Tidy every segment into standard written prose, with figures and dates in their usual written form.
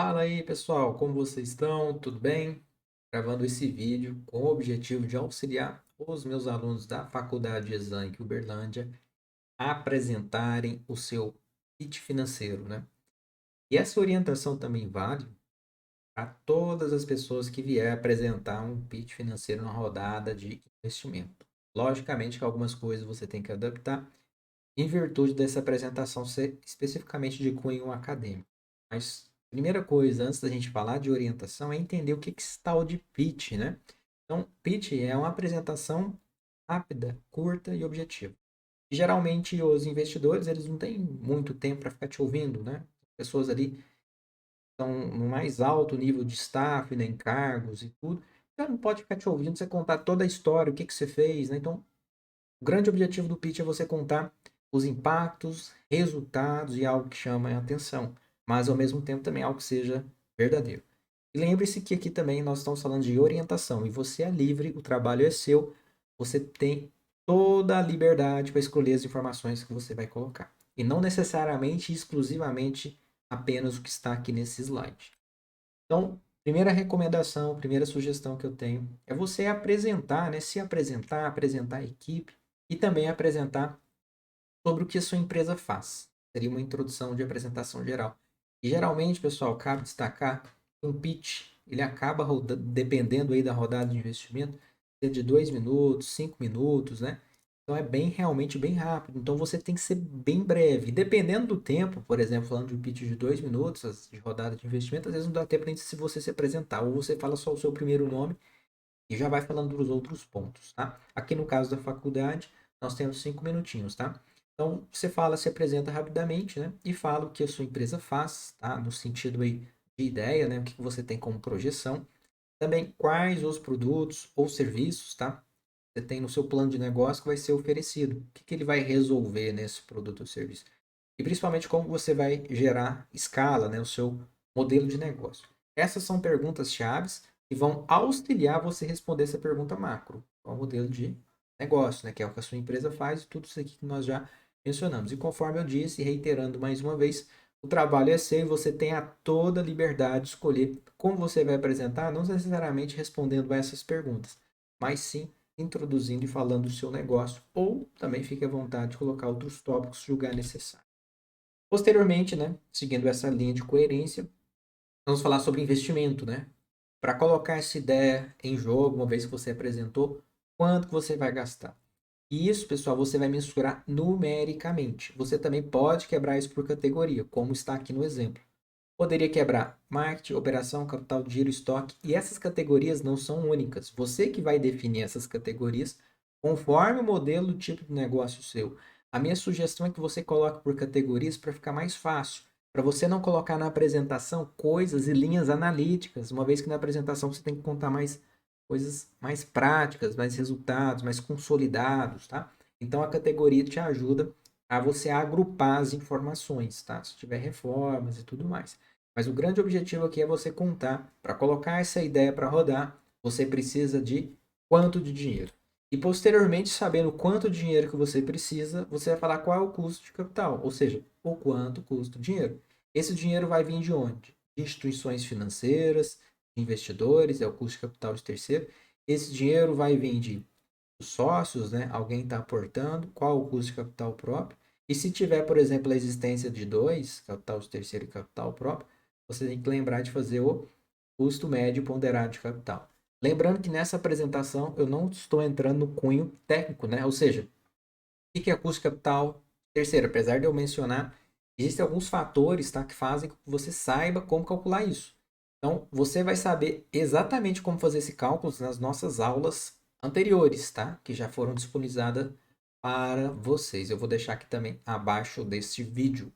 Fala aí, pessoal, como vocês estão? Tudo bem? Gravando esse vídeo com o objetivo de auxiliar os meus alunos da Faculdade Exanc Uberlândia a apresentarem o seu pitch financeiro, né? E essa orientação também vale para todas as pessoas que vier apresentar um pitch financeiro na rodada de investimento. Logicamente que algumas coisas você tem que adaptar em virtude dessa apresentação ser especificamente de cunho acadêmico. Mas, primeira coisa, antes da gente falar de orientação, é entender o que é esse tal de pitch, né? Então, pitch é uma apresentação rápida, curta e objetiva. E, geralmente, os investidores, eles não têm muito tempo para ficar te ouvindo, né? Pessoas ali estão no mais alto nível de staff, né, encargos e tudo. Então, não pode ficar te ouvindo, você contar toda a história, o que você fez, né? Então, o grande objetivo do pitch é você contar os impactos, resultados e algo que chama a atenção, mas ao mesmo tempo também algo que seja verdadeiro. E lembre-se que aqui também nós estamos falando de orientação e você é livre, o trabalho é seu, você tem toda a liberdade para escolher as informações que você vai colocar. E não necessariamente exclusivamente apenas o que está aqui nesse slide. Então, primeira recomendação, primeira sugestão que eu tenho é você apresentar, né? Se apresentar, apresentar a equipe e também apresentar sobre o que a sua empresa faz. Seria uma introdução de apresentação geral. E geralmente, pessoal, cabe destacar que um pitch, ele acaba dependendo aí da rodada de investimento, de 2 minutos, 5 minutos, né? Então é bem realmente bem rápido. Então você tem que ser bem breve. Dependendo do tempo, por exemplo, falando de um pitch de 2 minutos, de rodada de investimento, às vezes não dá tempo nem se você se apresentar. Ou você fala só o seu primeiro nome e já vai falando dos outros pontos, tá? Aqui no caso da faculdade, nós temos 5 minutinhos, tá? Então, você fala, se apresenta rapidamente, né? E fala o que a sua empresa faz, tá? No sentido aí de ideia, né? O que você tem como projeção. Também quais os produtos ou serviços, tá? Você tem no seu plano de negócio que vai ser oferecido. O que ele vai resolver nesse produto ou serviço? E principalmente como você vai gerar escala, né? O seu modelo de negócio. Essas são perguntas chaves que vão auxiliar você responder essa pergunta macro, qual é o modelo de negócio, né? Que é o que a sua empresa faz e tudo isso aqui que nós já mencionamos. E conforme eu disse, reiterando mais uma vez, o trabalho é seu e você tem a toda a liberdade de escolher como você vai apresentar, não necessariamente respondendo a essas perguntas, mas sim introduzindo e falando do seu negócio, ou também fique à vontade de colocar outros tópicos se julgar necessário. Posteriormente, né, seguindo essa linha de coerência, vamos falar sobre investimento, né? Para colocar essa ideia em jogo, uma vez que você apresentou, quanto que você vai gastar. E isso, pessoal, você vai mensurar numericamente. Você também pode quebrar isso por categoria, como está aqui no exemplo. Poderia quebrar marketing, operação, capital, giro, estoque. E essas categorias não são únicas. Você que vai definir essas categorias conforme o modelo do tipo de negócio seu. A minha sugestão é que você coloque por categorias para ficar mais fácil. Para você não colocar na apresentação coisas e linhas analíticas, uma vez que na apresentação você tem que contar mais coisas mais práticas, mais resultados, mais consolidados, tá? Então a categoria te ajuda a você agrupar as informações, tá? Se tiver reformas e tudo mais. Mas o grande objetivo aqui é você contar, para colocar essa ideia para rodar, você precisa de quanto de dinheiro. E posteriormente, sabendo quanto dinheiro que você precisa, você vai falar qual é o custo de capital, ou seja, o quanto custa o dinheiro. Esse dinheiro vai vir de onde? De instituições financeiras, de investidores, é o custo de capital de terceiro. Esse dinheiro vai vir de sócios, né? Alguém está aportando, qual o custo de capital próprio. E se tiver, por exemplo, a existência de dois, capital de terceiro e capital próprio, você tem que lembrar de fazer o custo médio ponderado de capital. Lembrando que nessa apresentação eu não estou entrando no cunho técnico, né? Ou seja, o que é custo de capital terceiro? Apesar de eu mencionar, existem alguns fatores, tá, que fazem com que você saiba como calcular isso. Então, você vai saber exatamente como fazer esse cálculo nas nossas aulas anteriores, tá? Que já foram disponibilizadas para vocês. Eu vou deixar aqui também abaixo deste vídeo,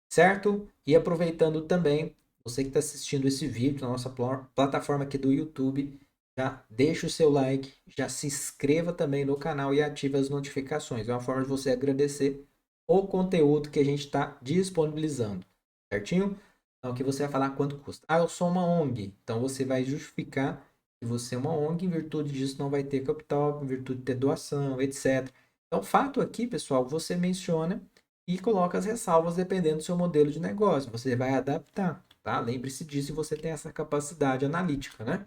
certo? E aproveitando também, você que está assistindo esse vídeo na nossa plataforma aqui do YouTube, já deixa o seu like, já se inscreva também no canal e ative as notificações. É uma forma de você agradecer o conteúdo que a gente está disponibilizando, certinho? Então aqui você vai falar quanto custa. Ah, eu sou uma ONG. Então você vai justificar que você é uma ONG, em virtude disso não vai ter capital, em virtude de ter doação, etc. Então, o fato aqui, pessoal, você menciona e coloca as ressalvas dependendo do seu modelo de negócio. Você vai adaptar. tá? Lembre-se disso e você tem essa capacidade analítica, né?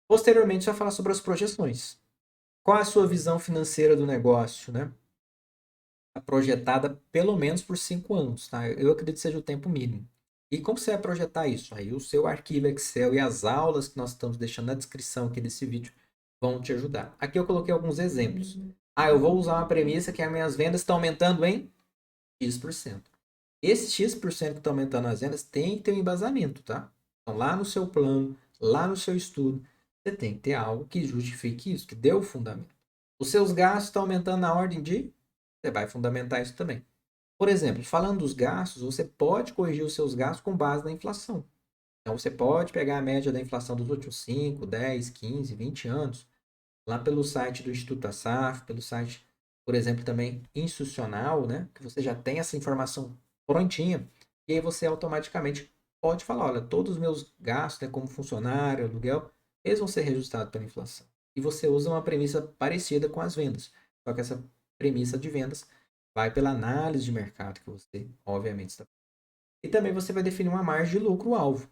Posteriormente, você vai falar sobre as projeções. Qual é a sua visão financeira do negócio, né? Tá projetada pelo menos por 5 anos, tá? Eu acredito que seja o tempo mínimo. E como você vai projetar isso? Aí o seu arquivo Excel e as aulas que nós estamos deixando na descrição aqui desse vídeo vão te ajudar. Aqui eu coloquei alguns exemplos. Ah, eu vou usar uma premissa que as minhas vendas estão aumentando em X%. Esse X% que está aumentando as vendas tem que ter um embasamento, tá? Então, lá no seu plano, lá no seu estudo, você tem que ter algo que justifique isso, que dê o fundamento. Os seus gastos estão aumentando na ordem de... Você vai fundamentar isso também. Por exemplo, falando dos gastos, você pode corrigir os seus gastos com base na inflação. Então, você pode pegar a média da inflação dos últimos 5, 10, 15, 20 anos, lá pelo site do Instituto Asaf, pelo site, por exemplo, também institucional, né? Que você já tem essa informação prontinha, e aí você automaticamente pode falar, olha, todos os meus gastos, né, como funcionário, aluguel, eles vão ser reajustados pela inflação. E você usa uma premissa parecida com as vendas, só que essa premissa de vendas vai pela análise de mercado que você, obviamente, está. E também você vai definir uma margem de lucro-alvo.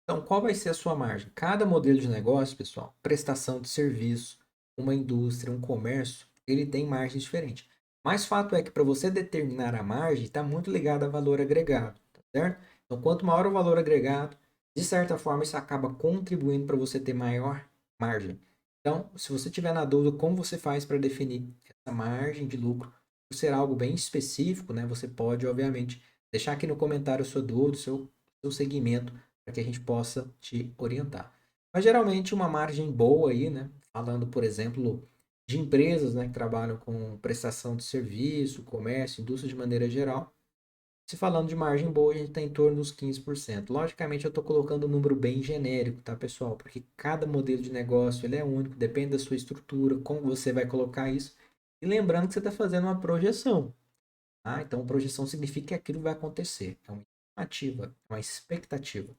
Então, qual vai ser a sua margem? Cada modelo de negócio, pessoal, prestação de serviço, uma indústria, um comércio, ele tem margens diferentes. Mas fato é que para você determinar a margem, está muito ligado a valor agregado, tá certo? Então, quanto maior o valor agregado, de certa forma, isso acaba contribuindo para você ter maior margem. Então, se você tiver na dúvida como você faz para definir essa margem de lucro, por ser algo bem específico, né? Você pode, obviamente, deixar aqui no comentário a sua dúvida, seu segmento, para que a gente possa te orientar. Mas geralmente uma margem boa aí, né? Falando, por exemplo, de empresas, né, que trabalham com prestação de serviço, comércio, indústria de maneira geral. Se falando de margem boa, a gente está em torno dos 15%. Logicamente, eu estou colocando um número bem genérico, tá, pessoal? Porque cada modelo de negócio ele é único, depende da sua estrutura, como você vai colocar isso. E lembrando que você está fazendo uma projeção. Tá? Então, projeção significa que aquilo vai acontecer. É uma estimativa, é uma expectativa,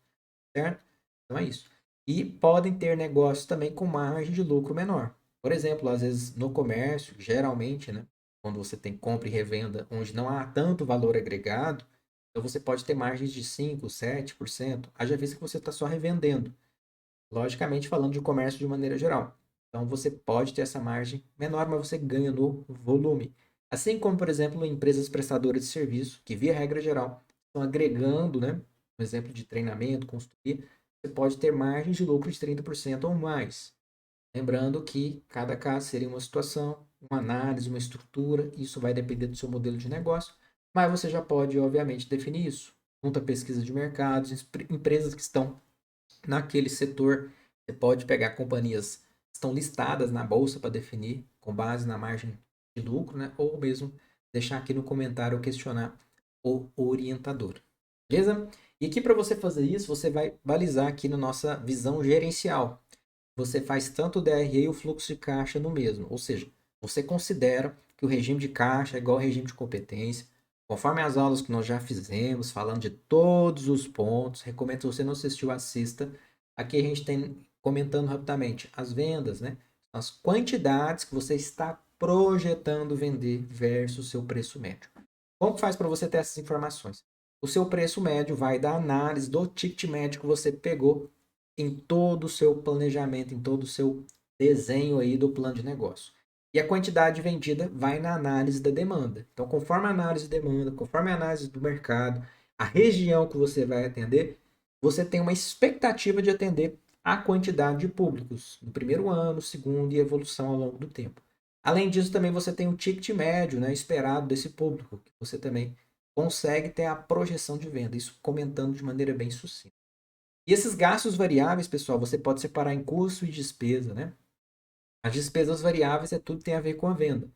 certo? Então é isso. E podem ter negócios também com margem de lucro menor. Por exemplo, às vezes no comércio, geralmente, né, quando você tem compra e revenda onde não há tanto valor agregado, então você pode ter margens de 5, 7%. Haja vista que você está só revendendo. Logicamente, falando de comércio de maneira geral. Então você pode ter essa margem menor, mas você ganha no volume. Assim como, por exemplo, empresas prestadoras de serviço, que via regra geral estão agregando, né, um exemplo de treinamento, consultoria, você pode ter margens de lucro de 30% ou mais. Lembrando que cada caso seria uma situação, uma análise, uma estrutura, isso vai depender do seu modelo de negócio, mas você já pode, obviamente, definir isso. Junto à pesquisa de mercados, empresas que estão naquele setor, você pode pegar companhias que estão listadas na bolsa para definir com base na margem de lucro, né? Ou mesmo deixar aqui no comentário ou questionar o orientador. Beleza? E aqui para você fazer isso, você vai balizar aqui na nossa visão gerencial. Você faz tanto o DRE e o fluxo de caixa no mesmo, ou seja, você considera que o regime de caixa é igual ao regime de competência, conforme as aulas que nós já fizemos, falando de todos os pontos. Recomendo, se você não assistiu, assista. Aqui a gente tem comentando rapidamente as vendas, né? As quantidades que você está projetando vender versus o seu preço médio. Como que faz para você ter essas informações? O seu preço médio vai da análise do ticket médio que você pegou em todo o seu planejamento, em todo o seu desenho aí do plano de negócio. E a quantidade vendida vai na análise da demanda. Então, conforme a análise de demanda, conforme a análise do mercado, a região que você vai atender, você tem uma expectativa de atender a quantidade de públicos no primeiro ano, segundo e evolução ao longo do tempo. Além disso, também você tem o ticket médio, né, esperado desse público, que você também consegue ter a projeção de venda, isso comentando de maneira bem sucinta. E esses gastos variáveis, pessoal, você pode separar em custo e despesa, né? As despesas variáveis é tudo que tem a ver com a venda.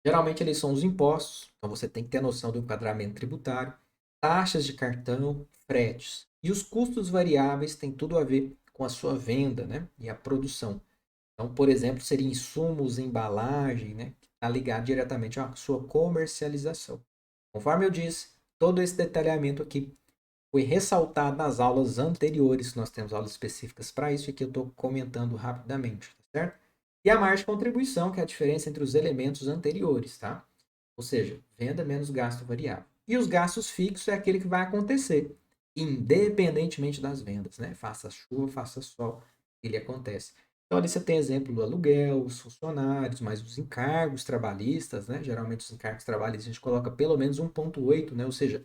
Geralmente eles são os impostos, então você tem que ter a noção do enquadramento tributário, taxas de cartão, fretes. E os custos variáveis têm tudo a ver com a sua venda, né? E a produção. Então, por exemplo, seria insumos, embalagem, né? Que está ligado diretamente à sua comercialização. Conforme eu disse, todo esse detalhamento aqui foi ressaltado nas aulas anteriores. Nós temos aulas específicas para isso e que eu estou comentando rapidamente, tá certo? E a margem de contribuição, que é a diferença entre os elementos anteriores, tá? Ou seja, venda menos gasto variável. E os gastos fixos é aquele que vai acontecer. independentemente das vendas, né? Faça chuva, faça sol, ele acontece. Então ali você tem exemplo do aluguel, os funcionários, mais os encargos trabalhistas, né? Geralmente os encargos trabalhistas a gente coloca pelo menos 1,8, né? Ou seja,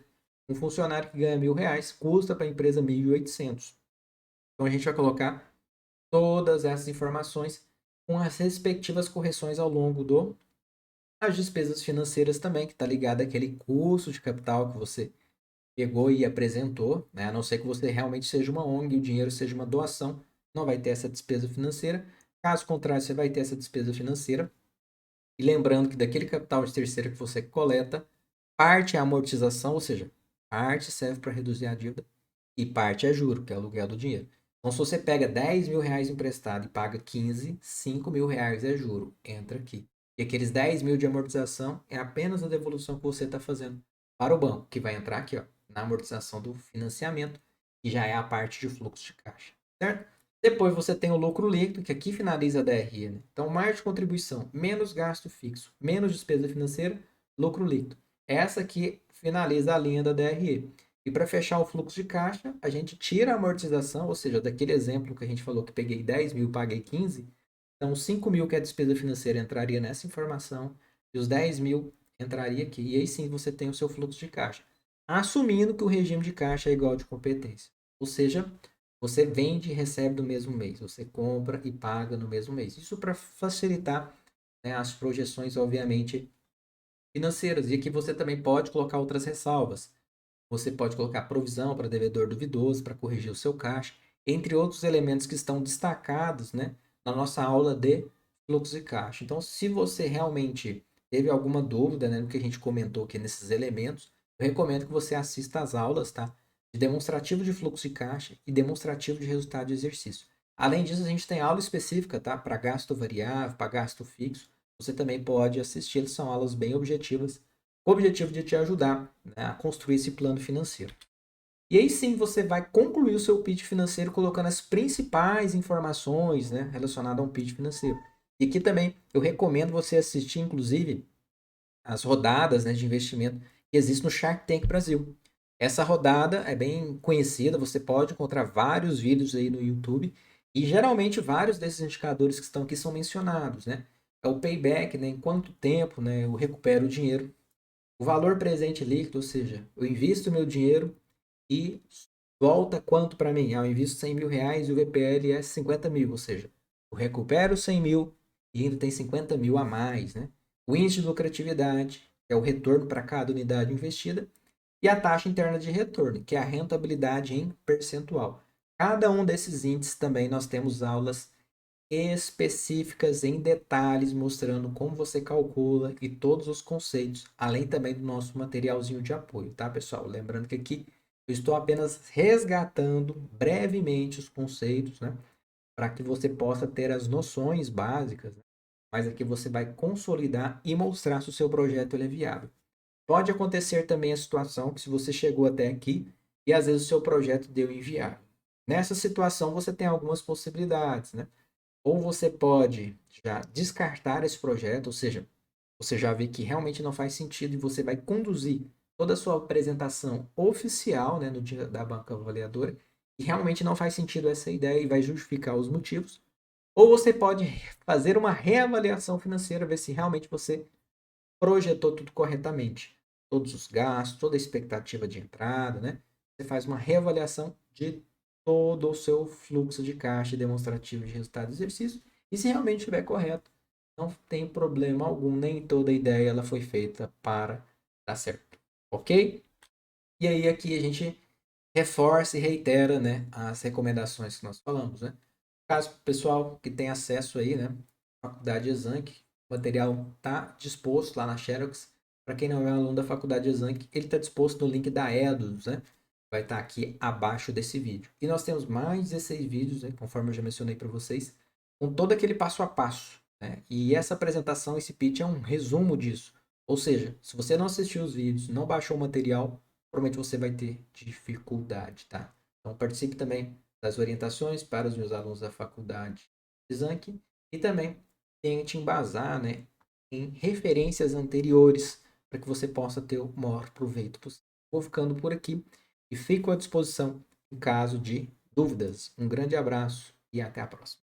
um funcionário que ganha R$ 1.000 custa para a empresa 1.800. Então a gente vai colocar todas essas informações com as respectivas correções ao longo do as despesas financeiras também, que está ligada àquele custo de capital que você pegou e apresentou, né? A não ser que você realmente seja uma ONG e o dinheiro seja uma doação, não vai ter essa despesa financeira. Caso contrário, você vai ter essa despesa financeira. E lembrando que daquele capital de terceiro que você coleta, parte é amortização, ou seja, parte serve para reduzir a dívida e parte é juro, que é o aluguel do dinheiro. Então, se você pega R$ 10.000 emprestado e paga 15, R$ 5.000 é juro. Entra aqui. E aqueles 10.000 de amortização é apenas a devolução que você está fazendo para o banco, que vai entrar aqui, ó, na amortização do financiamento, que já é a parte de fluxo de caixa, certo? Depois você tem o lucro líquido, que aqui finaliza a DRE, né? Então, margem de contribuição, menos gasto fixo, menos despesa financeira, lucro líquido. Essa aqui finaliza a linha da DRE. E para fechar o fluxo de caixa, a gente tira a amortização, ou seja, daquele exemplo que a gente falou que peguei 10.000, paguei 15, então 5.000 que é a despesa financeira entraria nessa informação, e os 10.000 entraria aqui. E aí sim você tem o seu fluxo de caixa. Assumindo que o regime de caixa é igual de competência. Ou seja, você vende e recebe no mesmo mês. Você compra e paga no mesmo mês. Isso para facilitar, né, as projeções, obviamente, financeiras. E aqui você também pode colocar outras ressalvas. Você pode colocar provisão para devedor duvidoso, para corrigir o seu caixa, entre outros elementos que estão destacados, né, na nossa aula de fluxo de caixa. Então, se você realmente teve alguma dúvida, né, no que a gente comentou aqui nesses elementos, eu recomendo que você assista às aulas, tá? De demonstrativo de fluxo de caixa e demonstrativo de resultado de exercício. Além disso, a gente tem aula específica, tá? Para gasto variável, para gasto fixo. Você também pode assistir, são aulas bem objetivas, com o objetivo de te ajudar, né, a construir esse plano financeiro. E aí sim você vai concluir o seu pitch financeiro colocando as principais informações, né, relacionadas a um pitch financeiro. E aqui também eu recomendo você assistir, inclusive, as rodadas, né, de investimento que existem no Shark Tank Brasil. Essa rodada é bem conhecida, você pode encontrar vários vídeos aí no YouTube e geralmente vários desses indicadores que estão aqui são mencionados, né? É o payback, né? Em quanto tempo, né, eu recupero o dinheiro. O valor presente líquido, ou seja, eu invisto meu dinheiro e volta quanto para mim? Eu invisto R$ 100.000 e o VPL é 50.000, ou seja, eu recupero 100.000 e ainda tem 50.000 a mais, né? O índice de lucratividade, que é o retorno para cada unidade investida, e a taxa interna de retorno, que é a rentabilidade em percentual. Cada um desses índices também nós temos aulas específicas em detalhes, mostrando como você calcula e todos os conceitos, além também do nosso materialzinho de apoio, tá, pessoal? Lembrando que aqui eu estou apenas resgatando brevemente os conceitos, né, para que você possa ter as noções básicas, né? Mas aqui você vai consolidar e mostrar se o seu projeto ele é viável. Pode acontecer também a situação que se você chegou até aqui e às vezes o seu projeto deu inviável. Nessa situação você tem algumas possibilidades, né? Ou você pode já descartar esse projeto, ou seja, você já vê que realmente não faz sentido e você vai conduzir toda a sua apresentação oficial, né, no dia da banca avaliadora, e realmente não faz sentido essa ideia e vai justificar os motivos. Ou você pode fazer uma reavaliação financeira, ver se realmente você projetou tudo corretamente. Todos os gastos, toda a expectativa de entrada, né? Você faz uma reavaliação de todo o seu fluxo de caixa demonstrativo de resultado do exercício. E se realmente estiver correto, não tem problema algum, nem toda ideia ela foi feita para dar certo. Ok? E aí aqui a gente reforça e reitera, né, as recomendações que nós falamos, né? Caso pessoal que tem acesso aí, né, Faculdade Exanc, o material está disposto lá na Xerox. Para quem não é aluno da Faculdade Exanc, ele está disposto no link da EDUS, né? Vai estar aqui abaixo desse vídeo. E nós temos mais 16 vídeos, né, conforme eu já mencionei para vocês, com todo aquele passo a passo, né? E essa apresentação, esse pitch é um resumo disso. Ou seja, se você não assistiu os vídeos, não baixou o material, provavelmente você vai ter dificuldade, tá? Então participe também das orientações para os meus alunos da faculdade Exanc e também tente embasar, né, em referências anteriores para que você possa ter o maior proveito possível. Vou ficando por aqui. e fico à disposição em caso de dúvidas. Um grande abraço e até a próxima.